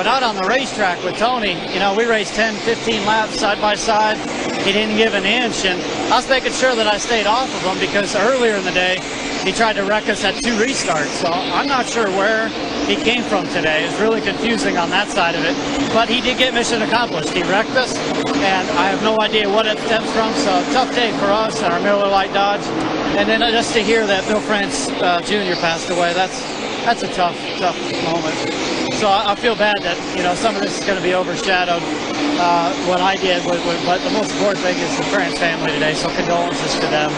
but out on the racetrack with Tony, you know, we raced 10, 15 laps side by side. He didn't give an inch, and I was making sure that I stayed off of him because earlier in the day, he tried to wreck us at 2 restarts. So I'm not sure where he came from today. It's really confusing on that side of it. But he did get mission accomplished. He wrecked us, and I have no idea what it stems from. So tough day for us and our Miller Lite Dodge. And then just to hear that Bill France Jr. passed away, that's a tough moment. So I feel bad that, you know, some of this is going to be overshadowed. What I did, but the most important thing is the France family today, so condolences to them.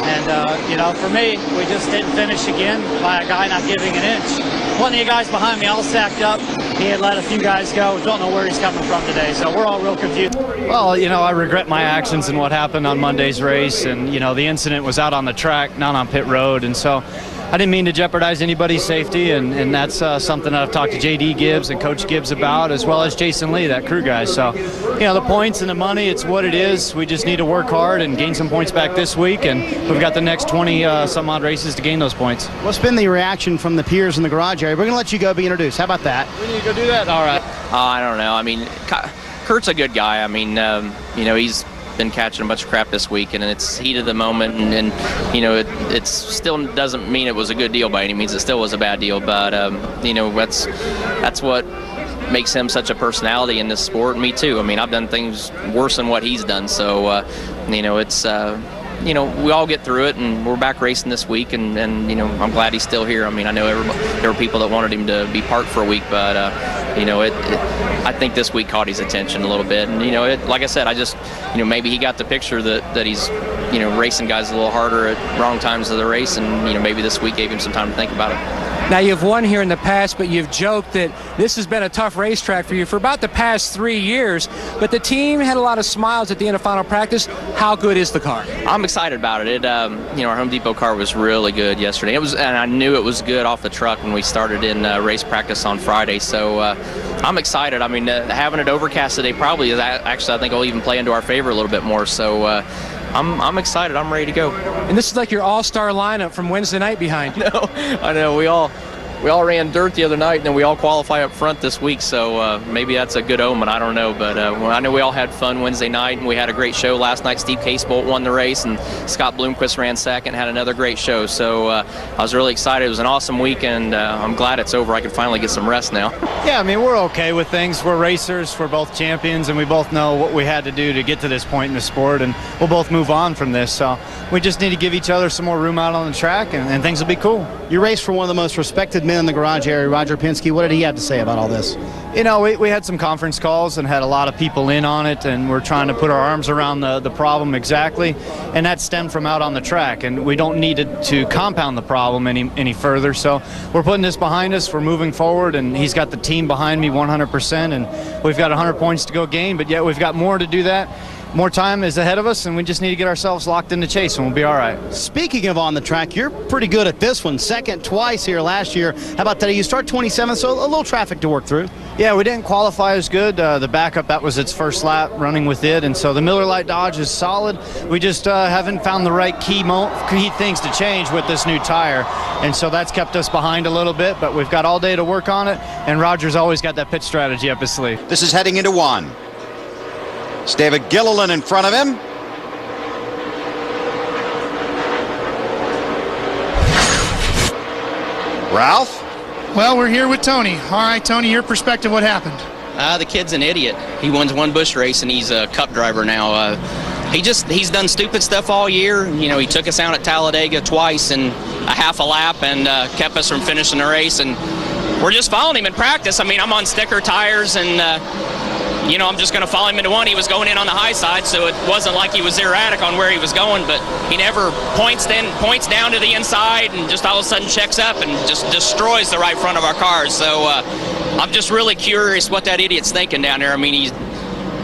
And, you know, for me, we just didn't finish again by a guy not giving an inch. Plenty of guys behind me all stacked up. He had let a few guys go. Don't know where he's coming from today, so we're all real confused. Well, you know, I regret my actions and what happened on Monday's race, and, you know, the incident was out on the track, not on pit road, and so I didn't mean to jeopardize anybody's safety, and that's something that I've talked to J.D. Gibbs and Coach Gibbs about, as well as Jason Lee, that crew guy. So, you know, the points and the money, it's what it is. We just need to work hard and gain some points back this week, and we've got the next 20-some-odd races to gain those points. What's been the reaction from the peers in the garage area? We're going to let you go be introduced. How about that? We need to go do that? All right. I don't know. I mean, Kurt's a good guy. I mean, you know, he's been catching a bunch of crap this week, and it's heat of the moment, and you know, it still doesn't mean it was a good deal by any means. It still was a bad deal, but you know, that's what makes him such a personality in this sport, and me too. I mean, I've done things worse than what he's done, so you know, it's you know, we all get through it, and we're back racing this week, and you know, I'm glad he's still here. I mean, I know there were people that wanted him to be parked for a week, but you know, I think this week caught his attention a little bit, and you know, like I said, I just, you know, maybe he got the picture that he's, you know, racing guys a little harder at wrong times of the race, and you know, maybe this week gave him some time to think about it. Now, you've won here in the past, but you've joked that this has been a tough racetrack for you for about the past 3 years, but the team had a lot of smiles at the end of final practice. How good is the car? I'm excited about it. You know, our Home Depot car was really good yesterday. It was, and I knew it was good off the truck when we started in race practice on Friday, so I'm excited. I mean, having it overcast today probably is actually, I think, will even play into our favor a little bit more, so I'm excited. I'm ready to go. And this is like your all-star lineup from Wednesday night behind you. No, I know. We all ran dirt the other night, and then we all qualify up front this week, so maybe that's a good omen. I don't know, but well, I know we all had fun Wednesday night, and we had a great show last night. Steve Casebolt won the race, and Scott Bloomquist ran second, had another great show, so I was really excited. It was an awesome weekend. I'm glad it's over. I can finally get some rest now. Yeah, I mean, we're okay with things. We're racers. We're both champions, and we both know what we had to do to get to this point in the sport, and we'll both move on from this. So we just need to give each other some more room out on the track, and things will be cool. You raced for one of the most respected men in the garage area, Roger Penske. What did he have to say about all this? You know, we had some conference calls and had a lot of people in on it, and we're trying to put our arms around the problem exactly, and that stemmed from out on the track, and we don't need to compound the problem any further. So we're putting this behind us. We're moving forward, and he's got the team behind me 100%, and we've got 100 points to go gain, but yet we've got more to do that. More time is ahead of us, and we just need to get ourselves locked in the chase, and we'll be all right. Speaking of on the track, you're pretty good at this one. Second twice here last year. How about today? You start 27th, so a little traffic to work through. Yeah, we didn't qualify as good. The backup, that was its first lap running with it, and so the Miller Lite Dodge is solid. We just haven't found the right key things to change with this new tire, and so that's kept us behind a little bit, but we've got all day to work on it, and Roger's always got that pit strategy up his sleeve. This is heading into one. It's David Gilliland in front of him. Ralph? Well, we're here with Tony. All right, Tony, your perspective, what happened? The kid's an idiot. He wins one Busch race, and he's a cup driver now. He's done stupid stuff all year. You know, he took us out at Talladega twice in a half a lap and kept us from finishing the race, and we're just following him in practice. I mean, I'm on sticker tires, and you know, I'm just going to follow him into one. He was going in on the high side, so it wasn't like he was erratic on where he was going, but he never points down to the inside and just all of a sudden checks up and just destroys the right front of our cars. So I'm just really curious what that idiot's thinking down there. I mean,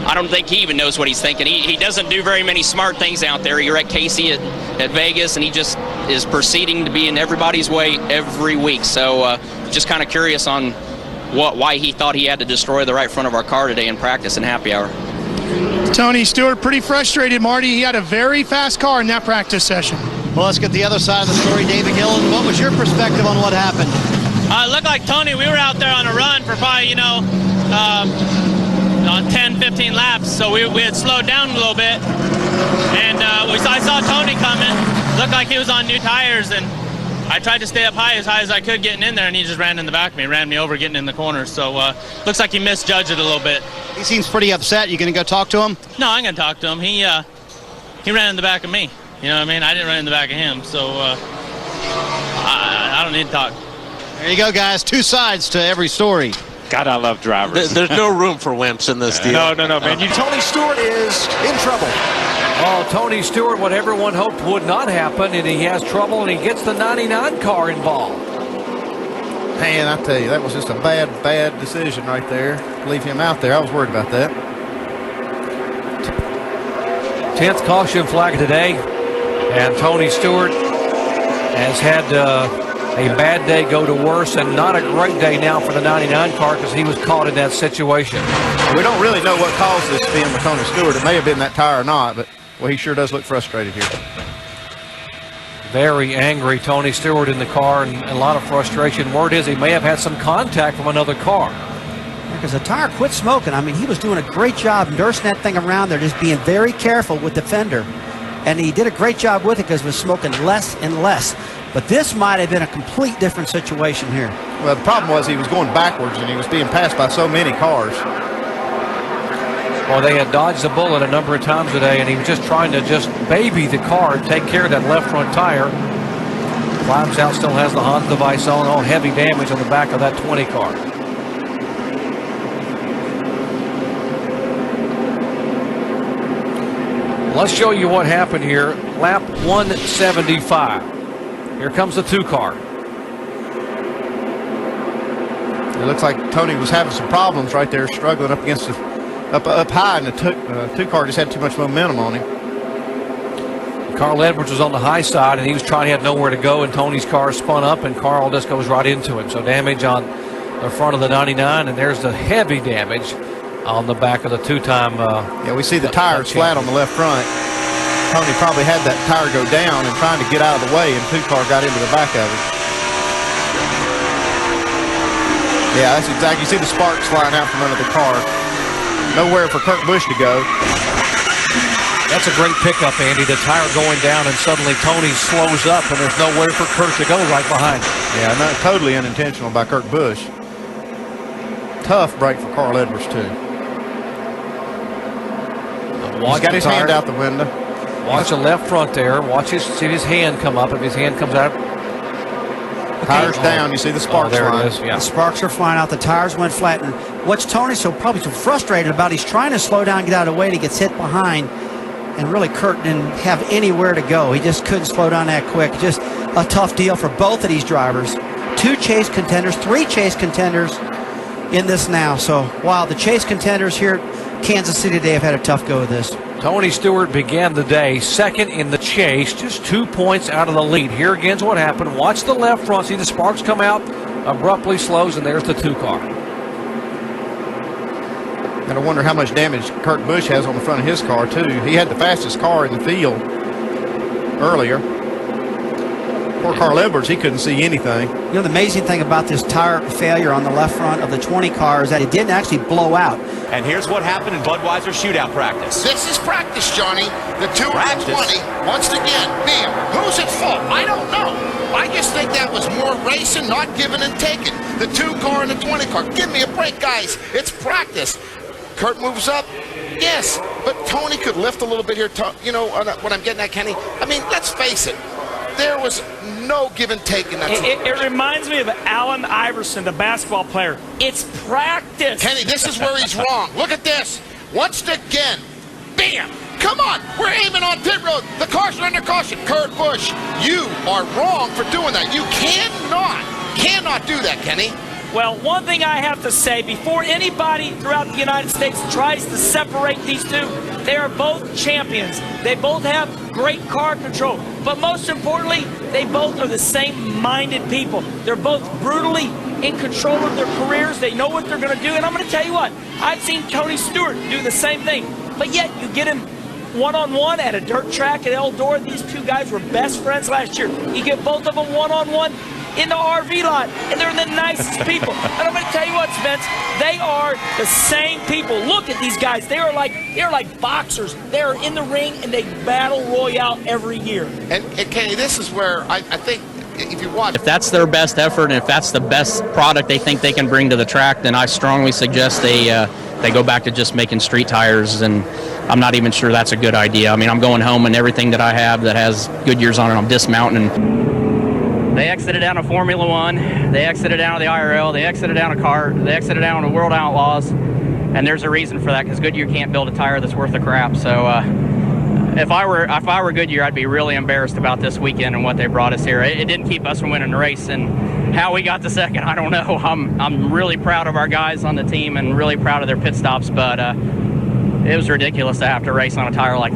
I don't think he even knows what he's thinking. He doesn't do very many smart things out there. He wrecked Casey at Vegas, and he just is proceeding to be in everybody's way every week. So just kind of curious on why he thought he had to destroy the right front of our car today in practice and happy hour. Tony Stewart, pretty frustrated, Marty. He had a very fast car in that practice session. Well, let's get the other side of the story. David Gilliland, what was your perspective on what happened? It looked like Tony, we were out there on a run for probably, you know, on 10, 15 laps, so we had slowed down a little bit, and I saw Tony coming. Looked like he was on new tires, and I tried to stay up high as I could getting in there, and he just ran in the back of me, ran me over getting in the corner. So looks like he misjudged it a little bit. He seems pretty upset. You going to go talk to him? No, I'm going to talk to him. He ran in the back of me. You know what I mean? I didn't run in the back of him, so I don't need to talk. There you go, guys. Two sides to every story. God, I love drivers. There's no room for wimps in this deal. No, man. Tony Stewart is in trouble. Oh, Tony Stewart, what everyone hoped would not happen, and he has trouble, and he gets the 99 car involved. Man, I tell you, that was just a bad decision right there. Leave him out there. I was worried about that. 10th caution flag today, and Tony Stewart has had a bad day go to worse, and not a great day now for the 99 car because he was caught in that situation. We don't really know what caused this spin with Tony Stewart. It may have been that tire or not, but well, he sure does look frustrated here. Very angry Tony Stewart in the car, and a lot of frustration. Word is he may have had some contact from another car. Because the tire quit smoking. I mean, he was doing a great job nursing that thing around there, just being very careful with the fender. And he did a great job with it because it was smoking less and less. But this might have been a complete different situation here. Well, the problem was he was going backwards, and he was being passed by so many cars. Well, they had dodged the bullet a number of times today, and he was just trying to just baby the car and take care of that left front tire. Climbs out, still has the Honda device on. Oh, heavy damage on the back of that 20 car. Let's show you what happened here. Lap 175. Here comes the 2 car. It looks like Tony was having some problems right there, struggling up against the up high, and the 2 car just had too much momentum on him. Carl Edwards was on the high side, and he was trying. He had nowhere to go, and Tony's car spun up, and Carl just goes right into him. So damage on the front of the 99, and there's the heavy damage on the back of the two-time. Yeah, we see the tires flat on the left front. Tony probably had that tire go down and trying to get out of the way, and 2 car got into the back of it. Yeah, that's exactly. You see the sparks flying out from under the car. Nowhere for Kurt Busch to go. That's a great pickup, Andy. The tire going down, and suddenly Tony slows up, and there's nowhere for Kurt to go right behind him. Yeah, not totally unintentional by Kurt Busch. Tough break for Carl Edwards, too. He's got his hand out the window. Watch the left front there. See his hand come up. If his hand comes out. Tires down. You see the sparks flying. Yeah. The sparks are flying out. The tires went flat. And what's Tony probably so frustrated about, he's trying to slow down, get out of the way, and he gets hit behind. And really, Kurt didn't have anywhere to go. He just couldn't slow down that quick. Just a tough deal for both of these drivers. 2 chase contenders, 3 chase contenders in this now. So, wow, the chase contenders here at Kansas City today have had a tough go of this. Tony Stewart began the day second in the chase, just 2 points out of the lead. Here again's what happened. Watch the left front. See the sparks come out, abruptly slows, and there's the 2 car. And I wonder how much damage Kurt Busch has on the front of his car, too. He had the fastest car in the field earlier. Poor Carl Edwards, he couldn't see anything. You know, the amazing thing about this tire failure on the left front of the 20 car is that it didn't actually blow out. And here's what happened in Budweiser shootout practice. This is practice, Johnny. The 2 and 20, once again, bam. Who's at fault? I don't know. I just think that was more racing, not giving and taking. The 2 car and the 20 car. Give me a break, guys. It's practice. Kurt moves up. Yes, but Tony could lift a little bit here. You know what I'm getting at, Kenny? I mean, let's face it. There was no give and take in that. It reminds me of Allen Iverson, the basketball player. It's practice. Kenny, this is where he's wrong. Look at this. Once again, bam. Come on, we're aiming on pit road. The cars are under caution. Kurt Busch, you are wrong for doing that. You cannot do that, Kenny. Well, one thing I have to say, before anybody throughout the United States tries to separate these two, they are both champions. They both have great car control. But most importantly, they both are the same-minded people. They're both brutally in control of their careers. They know what they're going to do. And I'm going to tell you what, I've seen Tony Stewart do the same thing. But yet, you get him one-on-one at a dirt track at Eldora. These 2 guys were best friends last year. You get both of them one-on-one. in the RV lot, and they're the nicest people. And I'm going to tell you what, Spence, they are the same people. Look at these guys. They're like boxers. They're in the ring, and they battle royale every year. And Kenny, this is where I think if you watch. If that's their best effort and if that's the best product they think they can bring to the track, then I strongly suggest they go back to just making street tires, and I'm not even sure that's a good idea. I mean, I'm going home and everything that I have that has Goodyears on it, I'm dismounting. They exited down to Formula One, they exited down to the IRL, they exited down to CART, they exited down to World Outlaws, and there's a reason for that, because Goodyear can't build a tire that's worth the crap. So if I were Goodyear, I'd be really embarrassed about this weekend and what they brought us here. It didn't keep us from winning the race, and how we got to second, I don't know. I'm really proud of our guys on the team and really proud of their pit stops, but it was ridiculous to have to race on a tire like this.